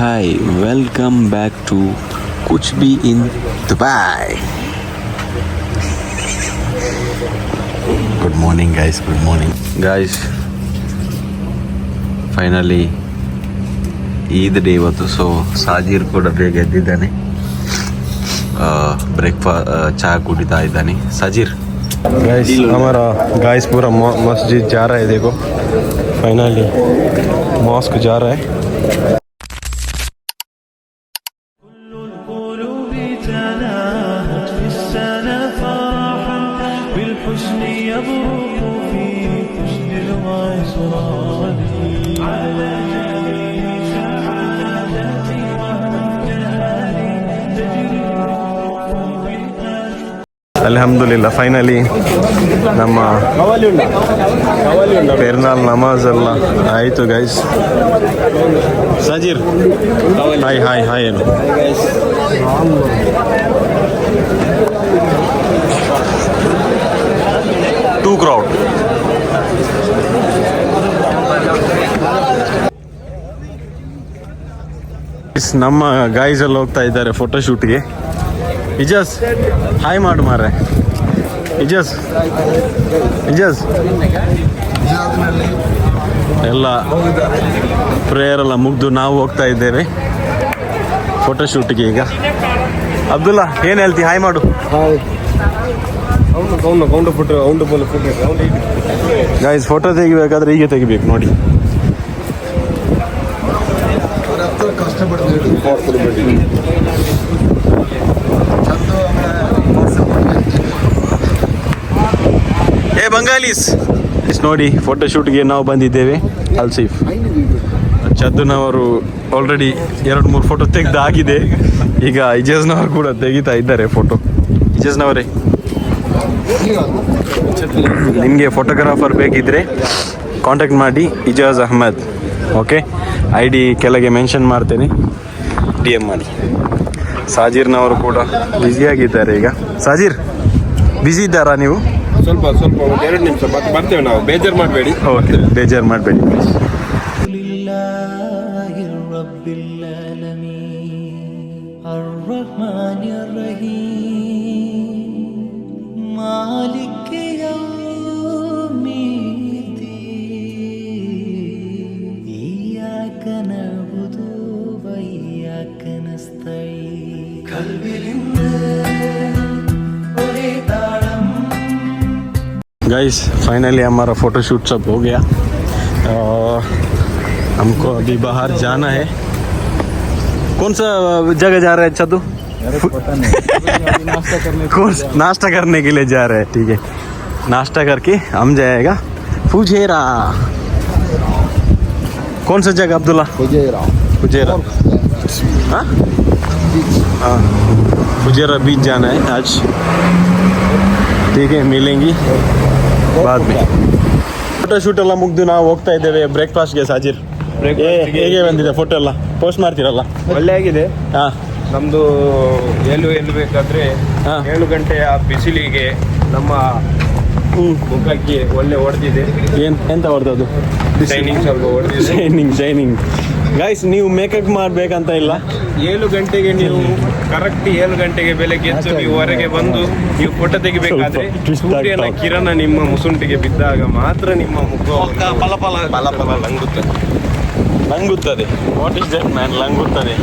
Hi, welcome back to Kuch Bhi in Dubai. Good morning guys, good morning. Guys, finally Eid day ಇವತ್ತು. So ಸಾಜಿರ್ ಕೂಡ ಬೇಗ ಎದ್ದಿದ್ದಾನೆ, breakfast ಚಹಾ ಕುಡಿತಾ ಇದ್ದಾನೆ. साजिर guys हमारा गाइस पूरा मस्जिद जा रहा है. देखो फाइनली मॉस्क जा रहा है. ಅಲ್ಹಮ್ದುಲಿಲ್ಲ ಫೈನಲಿ ನಮ್ಮ ಪೆರ್ನಾಲ್ ನಮಾಜ್ ಎಲ್ಲ ಆಯಿತು ಗೈಸ್. ಸಾಜಿರ್ ಹಾಯ್ ಹಾಯ್ ಹಾಯ್ ಏನು ಟೂ ಕ್ರೌಡ್. ನಮ್ಮ ಗಾಯ್ಸ್ ಎಲ್ಲ ಹೋಗ್ತಾ ಇದ್ದಾರೆ ಫೋಟೋಶೂಟ್ಗೆ. ಇಜಾಸ್ ಹಾಯ್ ಮಾಡು ಮಾರೆ. ಇಜಾಸ್ ಎಲ್ಲ ಪ್ರೇಯರ್ ಎಲ್ಲ ಮುಗಿದು ನಾವು ಹೋಗ್ತಾ ಇದ್ದೇವೆ ಫೋಟೋಶೂಟ್ಗೆ. ಈಗ ಅಬ್ದುಲ್ಲಾ ಏನು ಹೇಳ್ತಿ? ಹಾಯ್ ಮಾಡು. ಗೈಸ್ ಫೋಟೋ ತೆಗಿಬೇಕಾದ್ರೆ ಹೀಗೆ ತೆಗಿಬೇಕು ನೋಡಿ. ಏ ಬಂಗಾಲೀಸ್ ನೋಡಿ, ಫೋಟೋಶೂಟ್ಗೆ ನಾವು ಬಂದಿದ್ದೇವೆ ಅಲ್ಸೀಫ್. ಚಂದನವರು ಆಲ್ರೆಡಿ 2-3 ಫೋಟೋ ತೆಗೆದಾಗಿದೆ. ಈಗ ಇಜಾಜ್ನವರು ಕೂಡ ತೆಗಿತಾ ಇದ್ದಾರೆ ಫೋಟೋ. ಇಜಾಜ್ನವರೇ, ನಿಮಗೆ ಫೋಟೋಗ್ರಾಫರ್ ಬೇಕಿದ್ರೆ ಕಾಂಟ್ಯಾಕ್ಟ್ ಮಾಡಿ, ಇಜಾಜ್ ಅಹ್ಮದ್. ಓಕೆ, ID ಕೆಳಗೆ ಮೆನ್ಷನ್ ಮಾಡ್ತೇನೆ, DM ಮಾಡಿ. ಸಾಜಿರ್ನವರು ಕೂಡ ಬ್ಯುಸಿಯಾಗಿದ್ದಾರೆ ಈಗ. ಸಾಜಿರ್ ಬ್ಯುಸಿ ಇದ್ದಾರಾ ನೀವು? ಸ್ವಲ್ಪ 2 ನಿಮಿಷ ಬರ್ತೇವೆ ನಾವು, ಬೇಜಾರು ಮಾಡಬೇಡಿ. ಓಕೆ, ಬೇಜಾರು ಮಾಡಬೇಡಿ. गाइस फाइनली हमारा फ़ोटोशूट सब हो गया. हमको अभी बाहर जाना है. कौन सा जगह जा रहा है चद्दू? नाश्ता करने के लिए जा रहे हैं. ठीक है, नाश्ता करके हम जाएगा फुजेरा. कौन सा जगह अब्दुल्ला? फुजेरा. हाँ हाँ, फुजेरा बीच जाना है आज. ठीक है, मिलेंगी बाद में. ಫೋಟೋಶೂಟ್ ಎಲ್ಲ ಮುಗಿದು ನಾವು ಹೋಗ್ತಾ ಇದ್ದೇವೆ ಬ್ರೇಕ್ಫಾಸ್ಟ್ಗೆ. ಸಾಜಿರ್ ಹೇಗೆ ಬಂದಿದೆ ಫೋಟೋ ಎಲ್ಲ? ಪೋಸ್ಟ್ ಮಾಡ್ತೀರಲ್ಲ? ಒಳ್ಳೆ ಆಗಿದೆ. ಹಾಂ, ನಮ್ದು ಎಲ್ಲಿ ಬೇಕಾದ್ರೆ 7 ಗಂಟೆಯ ಬಿಸಿಲಿಗೆ ನಮ್ಮ ಮುಖಕ್ಕೆ ಒಳ್ಳೆ ಹೊಡೆದಿದೆ. ಎಂತ ಹೊಡೆದದು? ಶೈನಿಂಗ್ ಸ್ವಲ್ಪ ಹೊಡೆದಿದೆ. ಶೈನಿಂಗ್. ಗೈಸ್, ನೀವು ಮೇಕಪ್ ಮಾಡಬೇಕಂತ ಇಲ್ಲ. 7 ಗಂಟೆಗೆ ನೀವು ಕರೆಕ್ಟ್ 7 ಗಂಟೆಗೆ ಬೆಳಗ್ಗೆ ಎದ್ದು ನೀವು ಹೊರಗೆ ಬಂದು ನೀವು ಫೋಟೋ ತೆಗಿಬೇಕಾದ್ರೆ ಸೂರ್ಯನ ಕಿರಣ ನಿಮ್ಮ ಮುಸುಂಟಿಗೆ ಬಿದ್ದಾಗ ಮಾತ್ರ ನಿಮ್ಮ ಮುಖ ಫಲ ಲಂಗುತ್ತದೆ. What is that man? ಲಂಗುತ್ತದೆ.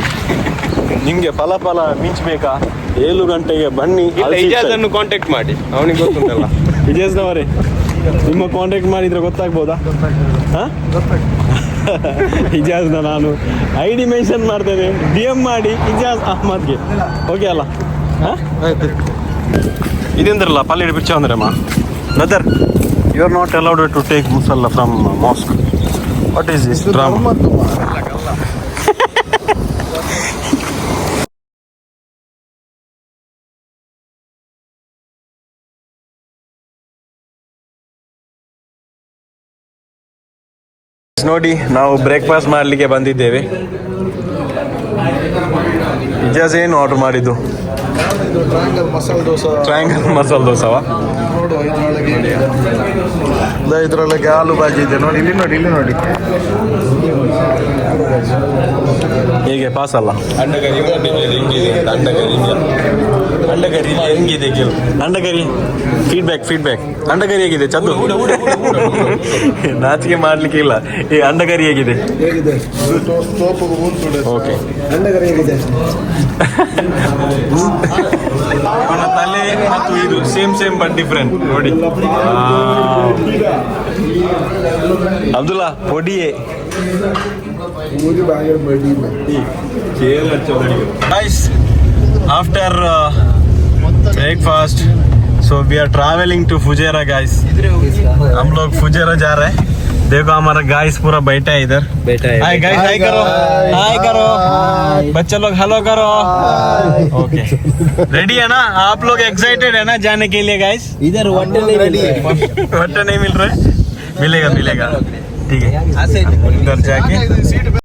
ನಿಮಗೆ ಫಲ ಮಿಂಚಬೇಕಾ? 7 ಗಂಟೆಗೆ ಬನ್ನಿ. ಇಜಾಜನ್ನು ಕಾಂಟ್ಯಾಕ್ಟ್ ಮಾಡಿ, ಅವನಿಗೆ ಗೊತ್ತುಂಟಲ್ಲ. ಇಜಾಜ್ನವರೇ, ನಿಮ್ಮ ಕಾಂಟ್ಯಾಕ್ಟ್ ಮಾಡಿದರೆ ಗೊತ್ತಾಗ್ಬೋದಾ? ಹಾಂ, ಇಜಾಜ್ನ ನಾನು ID ಮೆನ್ಷನ್ ಮಾಡ್ತೇನೆ, DM ಮಾಡಿ ಇಜಾಜ್ ಅಹ್ಮದ್ಗೆ. ಓಕೆ ಅಲ್ಲ? ಹಾಂ, ಇದೆಂದ್ರಲ್ಲ ಪಲ್ಲೆಡ್ ಪಿಚ್ಚ ಅಂದ್ರಮ್ಮ. ನದರ್, you are not allowed to take ಮುಸಲ್ಲ from mosque. What is this drama? ನೋಡಿ, ನಾವು ಬ್ರೇಕ್ಫಾಸ್ಟ್ ಮಾಡಲಿಕ್ಕೆ ಬಂದಿದ್ದೇವೆ. ಇಜಾಜ್ ಏನು ಆರ್ಡರ್ ಮಾಡಿದ್ದು? ಟ್ರಯಾಂಗಲ್ ಮಸಾಲ ದೋಸೆವಾ? ಇದರೊಳಗೆ ಆಲೂ ಬಾಜಿ ಇದೆ ನೋಡಿ. ಇಲ್ಲಿ ನೋಡಿ, ಇಲ್ಲಿ ನೋಡಿ ನಿಮಗೆ ಪಾಸ್ ಅಲ್ಲ. ಅಂಡಗರಿ ಹೆಂಗಿದೆ ಅಂತ ಅಂಡಗರಿ ಹೆಂಗಿದೆ ಕೇಳು. ಅಂಡಗರಿ ಫೀಡ್ಬ್ಯಾಕ್ ಅಂಡಗರಿ ಹೇಗಿದೆ ಚಂದು? ನಾಚಿಕೆ ಮಾಡ್ಲಿಕ್ಕೆ ಇಲ್ಲ. ಈ ಅಂಡಗರಿ ಹೇಗಿದೆ? ಓಕೆ. ಅವನ ತಲೆ ಮತ್ತು ಇದು ಸೇಮ್ ಬಟ್ ಡಿಫ್ರೆಂಟ್ ನೋಡಿ. Abdullah ಪೊಡಿಯೇ guys, after breakfast so we are traveling to Fujairah guys. हम लोग फुजेरा जा रहे हैं. देखो हमारा गाइस पूरा बैठा है इधर. हाय गाइस, हाय करो बच्चा लोग, हेलो करो. ओके, रेडी है ना आप लोग? एक्साइटेड है ना जाने के लिए गाइस? इधर वाटर वाटर नहीं मिल रहा है, मिलेगा ठीक है. इधर जाके